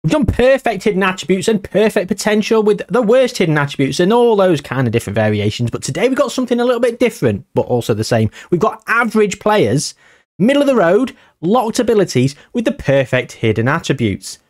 We've done perfect hidden attributes and perfect potential with the worst hidden attributes and all those kind of different variations. But today we've got something a little bit different, but also the same. We've got average players, middle of the road, locked abilities with the perfect hidden attributes.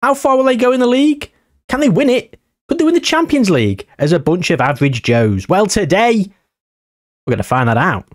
How far will they go in the league? Can they win it? Could they win the Champions League as a bunch of average Joes? Well, today we're going to find that out.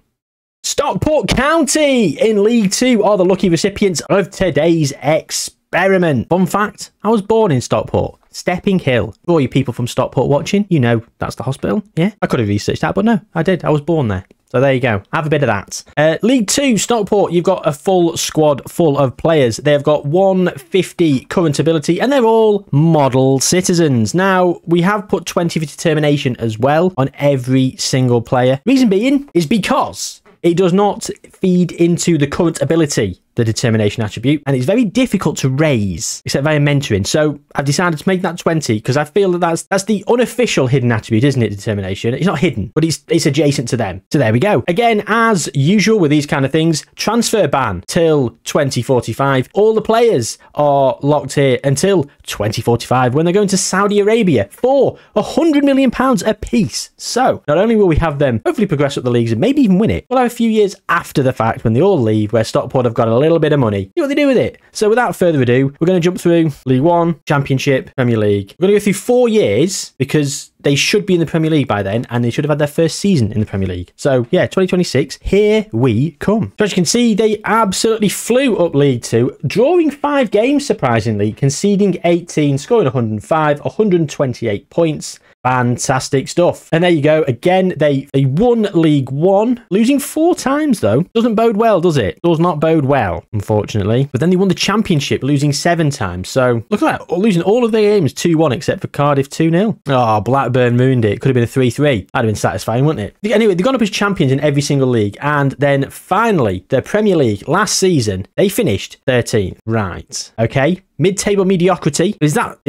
Stockport County in League 2 are the lucky recipients of today's experiment. Fun fact, I was born in Stockport, Stepping Hill. For all you people from Stockport watching, you know that's the hospital. Yeah, I could have researched that, but no, I did. I was born there. So there you go. Have a bit of that. League 2, Stockport, you've got a full squad full of players. They've got 150 current ability and they're all model citizens. Now, we have put 20 for determination as well on every single player. Reason being is because it does not feed into the current ability, the determination attribute, and it's very difficult to raise except via mentoring. So I've decided to make that 20 because I feel that that's the unofficial hidden attribute, isn't it? Determination. It's not hidden, but it's adjacent to them. So there we go. Again, as usual with these kind of things, transfer ban till 2045. All the players are locked here until 2045 when they're going to Saudi Arabia for £100 million a piece. So not only will we have them hopefully progress up the leagues and maybe even win it, we'll have a few years after the fact when they all leave where Stockport have got a little bit of money. See what they do with it. So without further ado, we're going to jump through League 1, Championship, Premier League. We're going to go through 4 years because they should be in the Premier League by then and they should have had their first season in the Premier League. So yeah, 2026, here we come. So as you can see, they absolutely flew up League 2, drawing 5 games surprisingly, conceding 18, scoring 105, 128 points. Fantastic stuff. And there you go. Again, they won League 1, losing 4 times though. Doesn't bode well, does it? Does not bode well, unfortunately. But then they won the Championship, losing 7 times. So look at that, losing all of their games 2-1 except for Cardiff 2-0. Oh, Blackburn ruined it. Could have been a 3-3. That'd have been satisfying, wouldn't it? Anyway, they've gone up as champions in every single league. And then finally, their Premier League last season, they finished 13th. Right. Okay. Mid-table mediocrity. Is that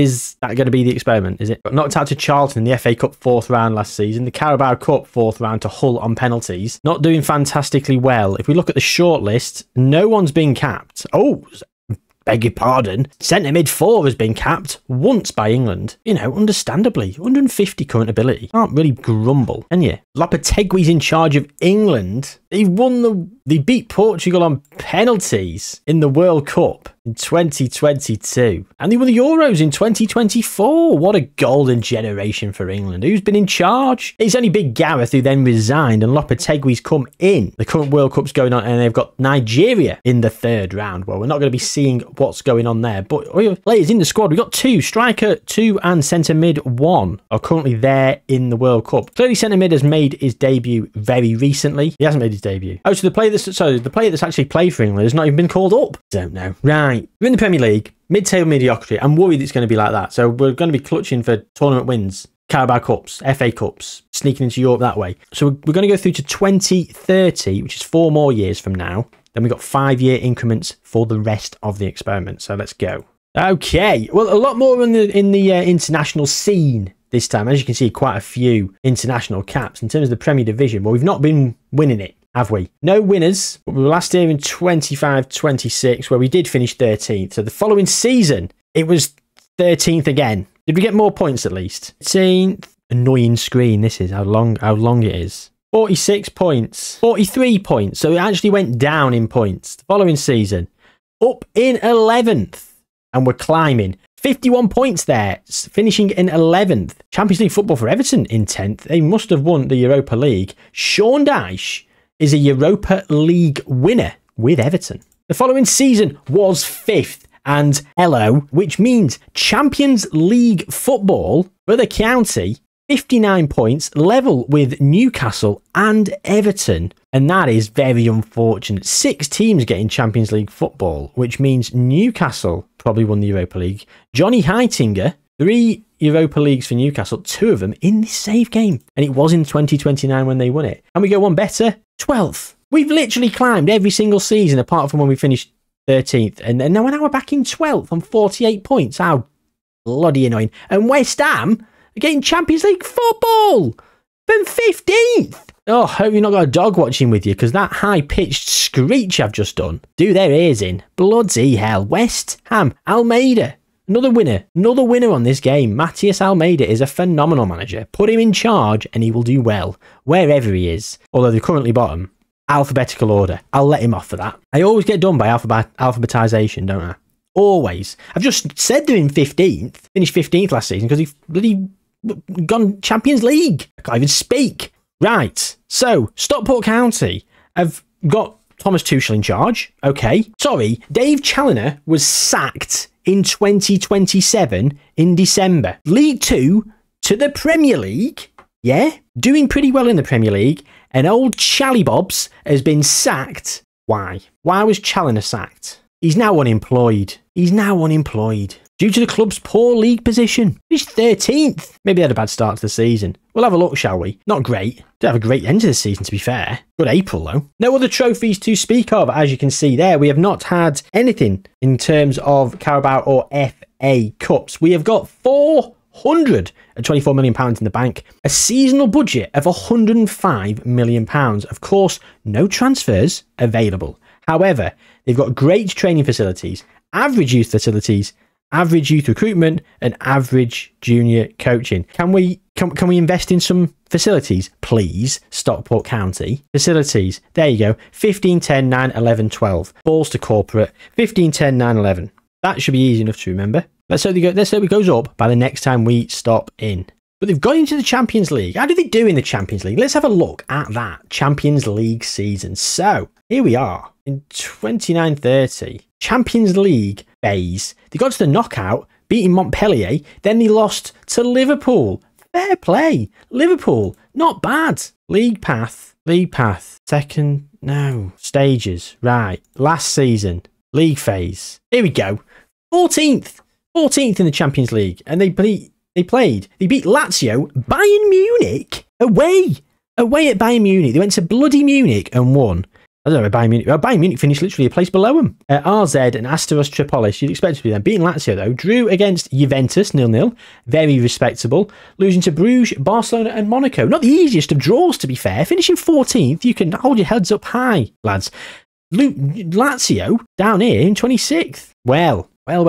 going to be the experiment? Is it? Got knocked out to Charlton in the FA Cup 4th round last season. The Carabao Cup 4th round to Hull on penalties. Not doing fantastically well. If we look at the shortlist, no one's been capped. Oh, beg your pardon. Centre mid 4 has been capped once by England. You know, understandably. 150 current ability. Can't really grumble, can you? Lopetegui's in charge of England. They beat Portugal on penalties in the World Cup in 2022. And they won the Euros in 2024. What a golden generation for England. Who's been in charge? It's only Big Gareth who then resigned and Lopetegui's come in. The current World Cup's going on and they've got Nigeria in the 3rd round. Well, we're not going to be seeing what's going on there. But we have players in the squad. We've got 2. Striker 2 and centre mid 1 are currently there in the World Cup. Clearly centre mid has made his debut very recently. He hasn't made his debut. Oh, so the player that's actually played for England has not even been called up. Don't know. Right. We're in the Premier League. Mid-table mediocrity. I'm worried it's going to be like that. So we're going to be clutching for tournament wins, Carabao Cups, FA Cups, sneaking into Europe that way. So we're going to go through to 2030, which is 4 more years from now. Then we've got 5-year increments for the rest of the experiment. So let's go. Okay. Well, a lot more in the international scene this time. As you can see, quite a few international caps. In terms of the Premier Division, well, we've not been winning it, have we? No winners, but we were last year in 25-26, where we did finish 13th. So the following season, it was 13th again. Did we get more points at least? 13th. Annoying screen, this is how long it is. 46 points. 43 points. So it actually went down in points. The following season, up in 11th. And we're climbing. 51 points there, finishing in 11th. Champions League football for Everton in 10th. They must have won the Europa League. Sean Dyche is a Europa League winner with Everton. The following season was 5th and hello, which means Champions League football for the county, 59 points, level with Newcastle and Everton. And that is very unfortunate. 6 teams getting Champions League football, which means Newcastle probably won the Europa League. Johnny Heitinger, 3 Europa Leagues for Newcastle, 2 of them in this save game. And it was in 2029 when they won it. And we go one better, 12th. We've literally climbed every single season apart from when we finished 13th. And now we're back in 12th on 48 points. How bloody annoying. And West Ham are getting Champions League football from 15th. Oh, hope you've not got a dog watching with you, because that high-pitched screech I've just done do their ears in. Bloody hell. West Ham, Almeida, Another winner on this game. Matías Almeida is a phenomenal manager. Put him in charge and he will do well, wherever he is. Although they're currently bottom. Alphabetical order. I'll let him off for that. I always get done by alphabetization, don't I? Always. I've just said they're in 15th. Finished 15th last season because he bloody gone Champions League. I can't even speak. Right. So, Stockport County have got Thomas Tuchel in charge. Okay. Sorry, Dave Challoner was sacked in 2027 in December. League 2 to the Premier League. Yeah. Doing pretty well in the Premier League. And old Challybobs has been sacked. Why? Why was Challoner sacked? He's now unemployed. Due to the club's poor league position. He's 13th. Maybe they had a bad start to the season. We'll have a look, shall we? Not great. Did have a great end to the season, to be fair. Good April, though. No other trophies to speak of, as you can see there. We have not had anything in terms of Carabao or FA Cups. We have got £424 million in the bank. A seasonal budget of £105 million. Of course, no transfers available. However, they've got great training facilities, average youth facilities, average youth recruitment, and average junior coaching. Can we invest in some facilities, please? Stockport County facilities. There you go. 15, 10, 9, 11, 12. Balls to corporate. 15, 10, 9, 11. That should be easy enough to remember. Let's hope it goes up by the next time we stop in. But they've got into the Champions League. How did they do in the Champions League? Let's have a look at that Champions League season. So here we are in 29-30 Champions League phase. They got to the knockout, beating Montpellier. Then they lost to Liverpool. Fair play. Liverpool, not bad. League path. Stages. Right. Last season. League phase. Here we go. 14th in the Champions League. And they beat Lazio, Bayern Munich, away at Bayern Munich. They went to bloody Munich and won. I don't know where Bayern Munich. Well, Bayern Munich finished literally a place below them. RZ and Asteros Tripolis, you'd expect to be them. Beating Lazio, though. Drew against Juventus, 0-0. Very respectable. Losing to Bruges, Barcelona and Monaco. Not the easiest of draws, to be fair. Finishing 14th, you can hold your heads up high, lads. Lazio, down here in 26th. Well. Who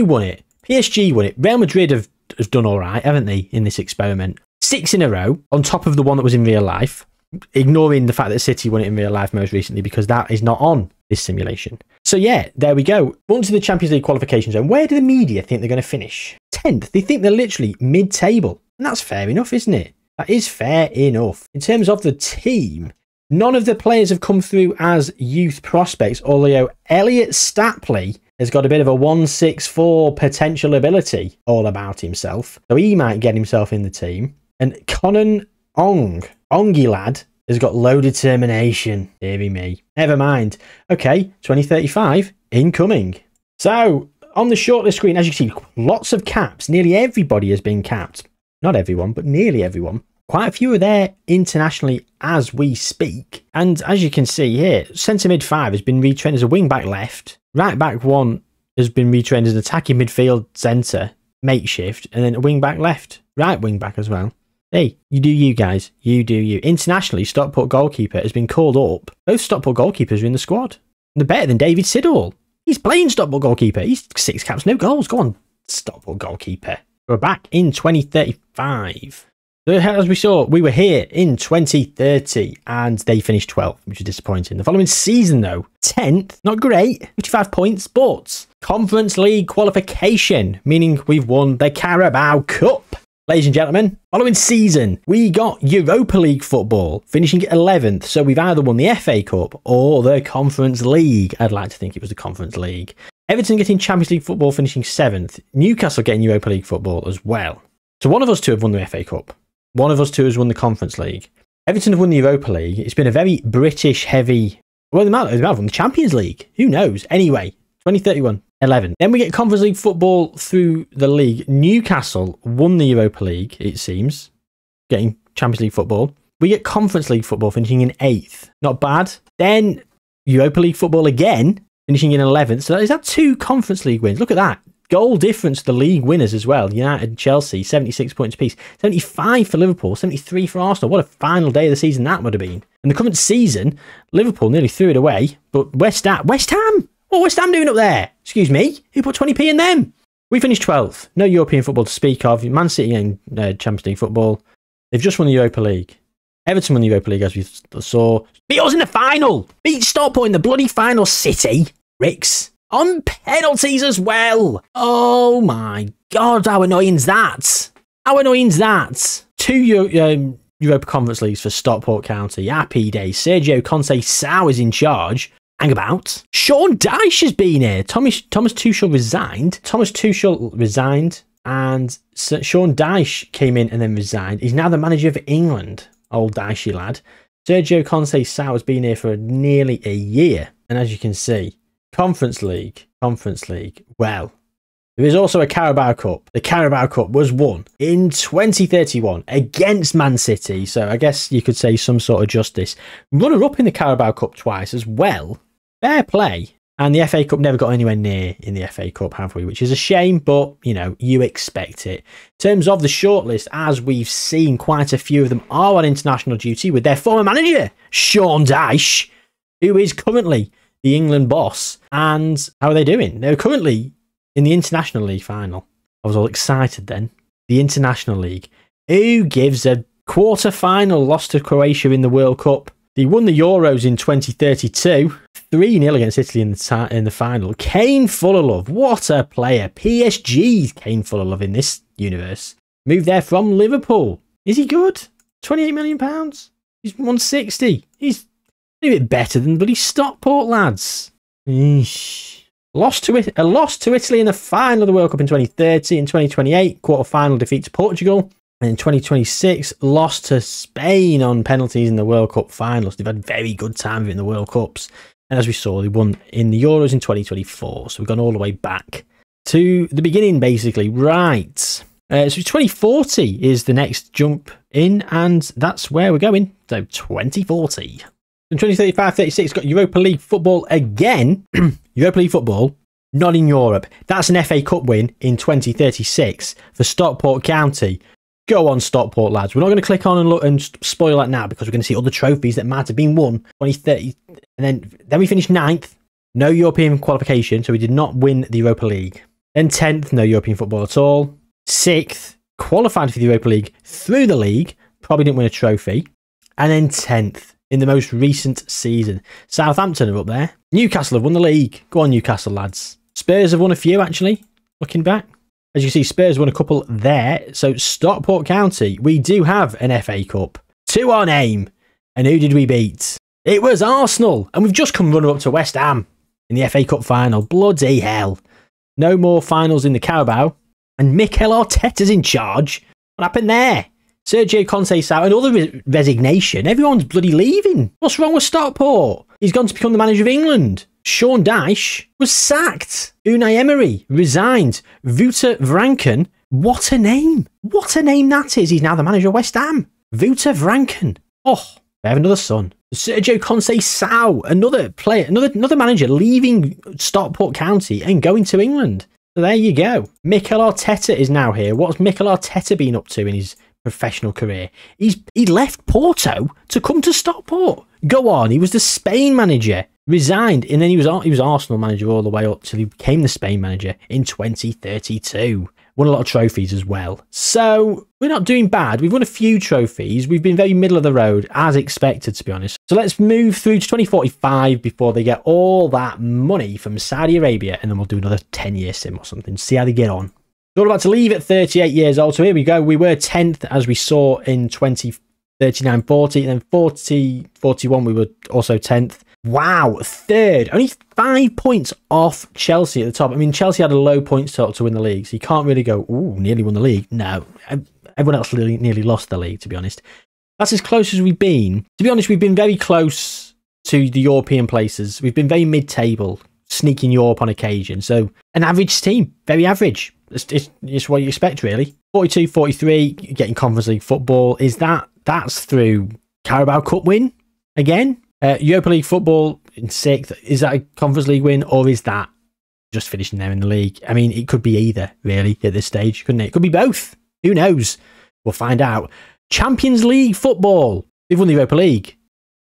won it? PSG won it. Real Madrid have done all right, haven't they, in this experiment? 6 in a row, on top of the one that was in real life. Ignoring the fact that City won it in real life most recently, because that is not on this simulation. So yeah, there we go. On to the Champions League qualification zone. Where do the media think they're going to finish? 10th. They think they're literally mid-table. And that's fair enough, isn't it? That is fair enough. In terms of the team, none of the players have come through as youth prospects, although Elliot Stapley has got a bit of a 164 potential ability all about himself. So he might get himself in the team. And Conan Ongi lad has got low determination. Deary me. Never mind. Okay, 2035 incoming. So on the shortlist screen, as you can see, lots of caps. Nearly everybody has been capped. Not everyone, but nearly everyone. Quite a few are there internationally as we speak. And as you can see here, centre mid 5 has been retrained as a wing back left. Right back 1 has been retrained as an attacking midfield centre, makeshift, and then a wing back left. Right wing back as well. Hey, you do you, guys. You do you. Internationally, Stockport goalkeeper has been called up. Both Stockport goalkeepers are in the squad. They're better than David Siddall. He's playing Stockport goalkeeper. He's 6 caps, no goals. Go on, Stockport goalkeeper. We're back in 2035. As we saw, we were here in 2030 and they finished 12th, which is disappointing. The following season, though, 10th, not great, 55 points, but Conference League qualification, meaning we've won the Carabao Cup. Ladies and gentlemen, following season, we got Europa League football, finishing 11th. So we've either won the FA Cup or the Conference League. I'd like to think it was the Conference League. Everton getting Champions League football, finishing 7th. Newcastle getting Europa League football as well. So one of us two have won the FA Cup. One of us two has won the Conference League. Everton have won the Europa League. It's been a very British heavy... Well, they might have won the Champions League. Who knows? Anyway, 2031, 11. Then we get Conference League football through the league. Newcastle won the Europa League, it seems, getting Champions League football. We get Conference League football, finishing in 8th. Not bad. Then Europa League football again, finishing in 11th. So is that 2 Conference League wins? Look at that. Goal difference to the league winners as well. United and Chelsea, 76 points apiece. 75 for Liverpool, 73 for Arsenal. What a final day of the season that would have been. In the current season, Liverpool nearly threw it away. But West Ham? What West Ham doing up there? Excuse me? Who put 20p in them? We finished 12th. No European football to speak of. Man City in Champions League football. They've just won the Europa League. Everton won the Europa League, as we saw. Beat us in the final. Beat Stockport in the bloody final. City. Ricks. On penalties as well. Oh my God, how annoying's that? How annoying's that? 2 Europa Conference Leagues for Stockport County. Happy days. Sergio Conceição is in charge. Hang about. Sean Dyche has been here. Thomas Tuchel resigned. And Sean Dyche came in and then resigned. He's now the manager of England. Old Dyche lad. Sergio Conceição has been here for nearly a year. And as you can see, Conference League. Well, there is also a Carabao Cup. The Carabao Cup was won in 2031 against Man City. So I guess you could say some sort of justice. Runner-up in the Carabao Cup twice as well. Fair play. And the FA Cup never got anywhere near in the FA Cup, have we? Which is a shame, but, you know, you expect it. In terms of the shortlist, as we've seen, quite a few of them are on international duty with their former manager, Sean Dyche, who is currently the England boss. And how are they doing? They're currently in the International League final. I was all excited then. The International League. Who gives a quarter-final loss to Croatia in the World Cup? They won the Euros in 2032. 3-0 against Italy in the final. Kane full of love. What a player. PSG's Kane full of love in this universe. Moved there from Liverpool. Is he good? £28 million? He's 160. He's a bit better than bloody Stockport lads. Eesh. A loss to Italy in the final of the World Cup in 2030. In 2028, quarter-final defeat to Portugal. And in 2026, lost to Spain on penalties in the World Cup finals. They've had very good time of it in the World Cups. And as we saw, they won in the Euros in 2024. So we've gone all the way back to the beginning, basically. Right. So 2040 is the next jump in, and that's where we're going. So 2040. In 2035-36, got Europa League football again. Europa League football, not in Europe. That's an FA Cup win in 2036 for Stockport County. Go on, Stockport lads. We're not going to click on and look and spoil that now because we're going to see other trophies that might have been won 2030. And then we finished 9th. No European qualification, so we did not win the Europa League. Then 10th, no European football at all. 6th, qualified for the Europa League through the league. Probably didn't win a trophy. And then 10th in the most recent season. Southampton are up there. Newcastle have won the league. Go on, Newcastle lads. Spurs have won a few, actually, looking back. As you can see, Spurs won a couple there. So Stockport County, we do have an FA Cup to our name. And who did we beat? It was Arsenal. And we've just come runner-up to West Ham in the FA Cup final. Bloody hell. No more finals in the Carabao. And Mikel Arteta's in charge. What happened there? Sergio Conceição, another resignation. Everyone's bloody leaving. What's wrong with Stockport? He's gone to become the manager of England. Sean Dyche was sacked. Unai Emery resigned. Wouter Vranken. What a name. What a name that is. He's now the manager of West Ham. Wouter Vranken. Oh, they have another son. Sergio Conceição, another player, another manager leaving Stockport County and going to England. So there you go. Mikel Arteta is now here. What's Mikel Arteta been up to in his professional career? He left Porto to come to Stockport. Go on. He was the Spain manager. Resigned, and then he was Arsenal manager all the way up till he became the Spain manager in 2032. Won a lot of trophies as well. So we're not doing bad. We've won a few trophies. We've been very middle of the road, as expected, to be honest. So let's move through to 2045 before they get all that money from Saudi Arabia, and then we'll do another 10-year sim or something. See how they get on. We're all about to leave at 38 years old. So here we go. We were 10th, as we saw in 2039-40, and then 40-41 we were also 10th. Wow, 3rd. Only 5 points off Chelsea at the top. I mean, Chelsea had a low points total to win the league, so you can't really go, ooh, nearly won the league. No, everyone else nearly lost the league, to be honest. That's as close as we've been. To be honest, we've been very close to the European places. We've been very mid-table, sneaking Europe on occasion. So, an average team, very average. It's what you expect, really. 42-43, getting Conference League football. That's through Carabao Cup win again? Europa League football in 6th, is that a Conference League win or is that just finishing there in the league? I mean, it could be either, really, at this stage, couldn't it? It could be both. Who knows? We'll find out. Champions League football. They've won the Europa League.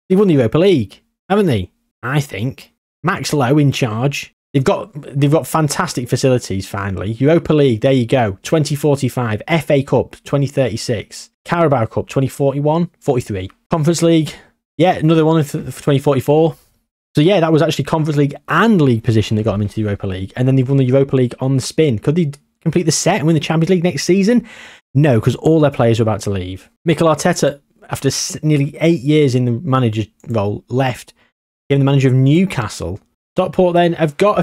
They've won the Europa League, haven't they? I think. Max Lowe in charge. They've got fantastic facilities, finally. Europa League, there you go. 2045. FA Cup, 2036. Carabao Cup, 2041, 43. Conference League, yeah, another one for 2044. So yeah, that was actually Conference League and league position that got them into the Europa League. And then they've won the Europa League on the spin. Could they complete the set and win the Champions League next season? No, because all their players are about to leave. Mikel Arteta, after nearly 8 years in the manager's role, left. Became the manager of Newcastle. Stockport then have got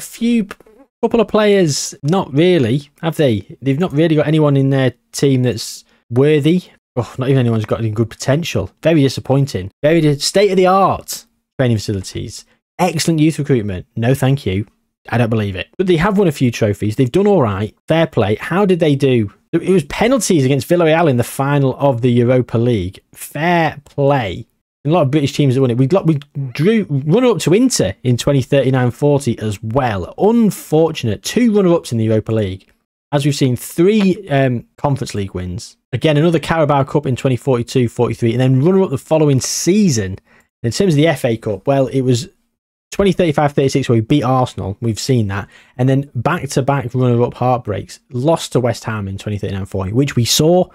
couple of players. Not really, have they? They've not really got anyone in their team that's worthy. Oh, not even anyone's got any good potential. Very disappointing. Very state-of-the-art training facilities. Excellent youth recruitment. No, thank you. I don't believe it. But they have won a few trophies. They've done all right. Fair play. How did they do? It was penalties against Villarreal in the final of the Europa League. Fair play. A lot of British teams that won it. We drew runner-up to Inter in 2039-40 as well. Unfortunate. 2 runner-ups in the Europa League. As we've seen, 3 Conference League wins. Again, another Carabao Cup in 2042-43, and then runner-up the following season. In terms of the FA Cup, well, it was 2035-36 where we beat Arsenal. We've seen that. And then back-to-back runner-up heartbreaks. Lost to West Ham in 2039-40, which we saw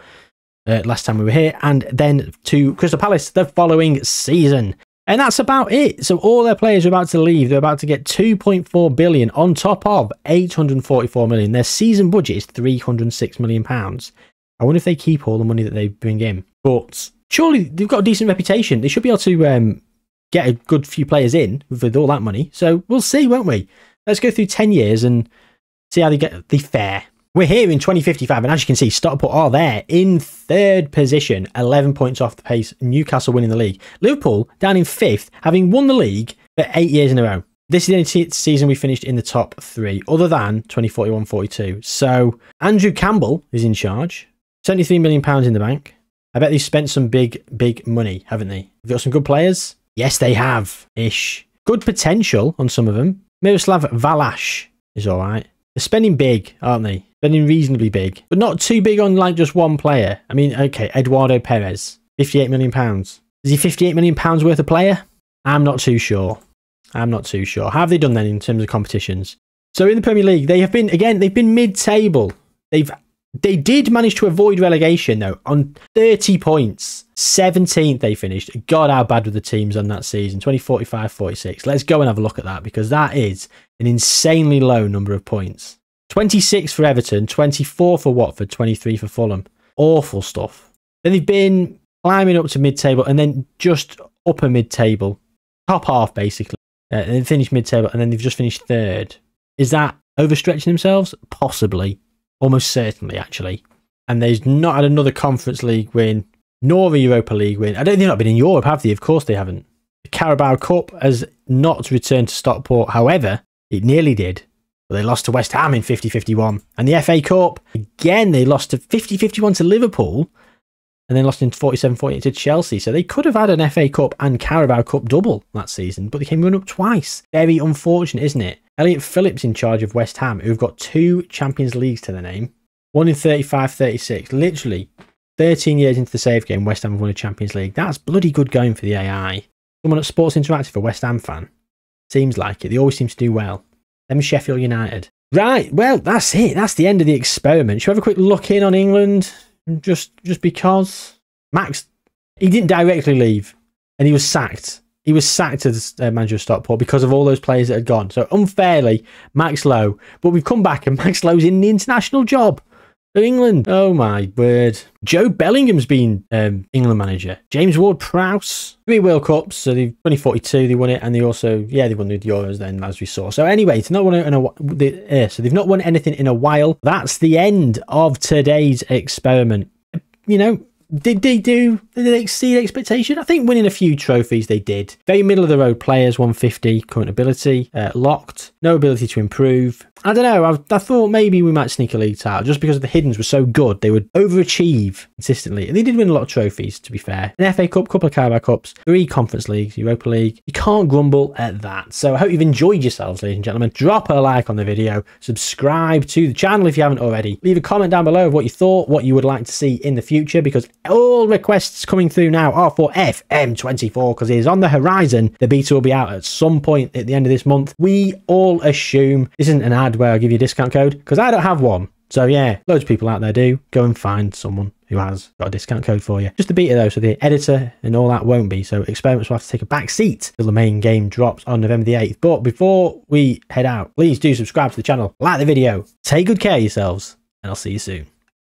last time we were here, and then to Crystal Palace the following season. And that's about it. So all their players are about to leave. They're about to get 2.4 billion on top of 844 million. Their season budget is 306 million pounds. I wonder if they keep all the money that they bring in. But surely they've got a decent reputation. They should be able to get a good few players in with all that money. So we'll see, won't we? Let's go through 10 years and see how they get the fare. We're here in 2055, and as you can see, Stockport are there in 3rd position, 11 points off the pace. Newcastle winning the league. Liverpool down in 5th, having won the league for 8 years in a row. This is the only season we finished in the top 3, other than 2041-42. So Andrew Campbell is in charge. £73 million in the bank. I bet they've spent some big money, haven't they? Have they got some good players? Yes, they have. Ish. Good potential on some of them. Miroslav Valash is all right. They're spending big, aren't they? Spending reasonably big, but not too big on like just one player. I mean, okay, Eduardo Perez, £58 million. Is he £58 million worth of player? I'm not too sure. How have they done then in terms of competitions? So in the Premier League, they have been, again, they've been mid-table. They did manage to avoid relegation though, on 30 points. 17th they finished. God, how bad were the teams on that season? 2045-46. Let's go and have a look at that, because that is an insanely low number of points. 26 for Everton, 24 for Watford, 23 for Fulham. Awful stuff. Then they've been climbing up to mid-table and then just upper mid-table. Top half, basically. And then finished mid-table and then they've just finished 3rd. Is that overstretching themselves? Possibly. Almost certainly, actually. And they've not had another Conference League win, nor a Europa League win. I don't think they've not been in Europe, have they? Of course they haven't. The Carabao Cup has not returned to Stockport. However, it nearly did. But they lost to West Ham in 50-51. And the FA Cup, again, they lost to 50-51 to Liverpool. And then lost in 47-48 to Chelsea. So they could have had an FA Cup and Carabao Cup double that season. But they came run up twice. Very unfortunate, isn't it? Elliot Phillips in charge of West Ham, who've got 2 Champions Leagues to their name. One in 35-36. Literally, 13 years into the save game, West Ham have won a Champions League. That's bloody good going for the AI. Someone at Sports Interactive, a West Ham fan. Seems like it. They always seem to do well. Them Sheffield United. Right, well, that's it. That's the end of the experiment. Shall we have a quick look in on England? Just because Max, he didn't directly leave, and he was sacked. He was sacked as manager of Stockport because of all those players that had gone. So unfairly, Max Lowe. But we've come back and Max Lowe's in the international job for England. Oh my word. Joe Bellingham's been England manager. James Ward-Prowse, 3 World Cups. So 2042 they won it, and they also, yeah, they won the Euros then, as we saw. So anyway, it's not won it so they've not won anything in a while. That's the end of today's experiment. You know, did they exceed expectation? I think winning a few trophies they did. Very middle of the road players, 150 current ability, locked, no ability to improve. I don't know. I thought maybe we might sneak a league title just because the hiddens were so good. They would overachieve consistently. And they did win a lot of trophies, to be fair. An FA Cup, couple of Carabao Cups, 3 Conference Leagues, Europa League. You can't grumble at that. So I hope you've enjoyed yourselves, ladies and gentlemen. Drop a like on the video. Subscribe to the channel if you haven't already. Leave a comment down below of what you thought, what you would like to see in the future, because all requests coming through now are for FM24, because it is on the horizon. The beta will be out at some point at the end of this month. We all assume this isn't an ad where I give you a discount code, because I don't have one. So yeah, loads of people out there do. Go and find someone who has got a discount code for you. Just the beta though, so the editor and all that won't be. So experiments will have to take a back seat till the main game drops on November the 8th. But before we head out, please do subscribe to the channel, like the video, take good care of yourselves, and I'll see you soon.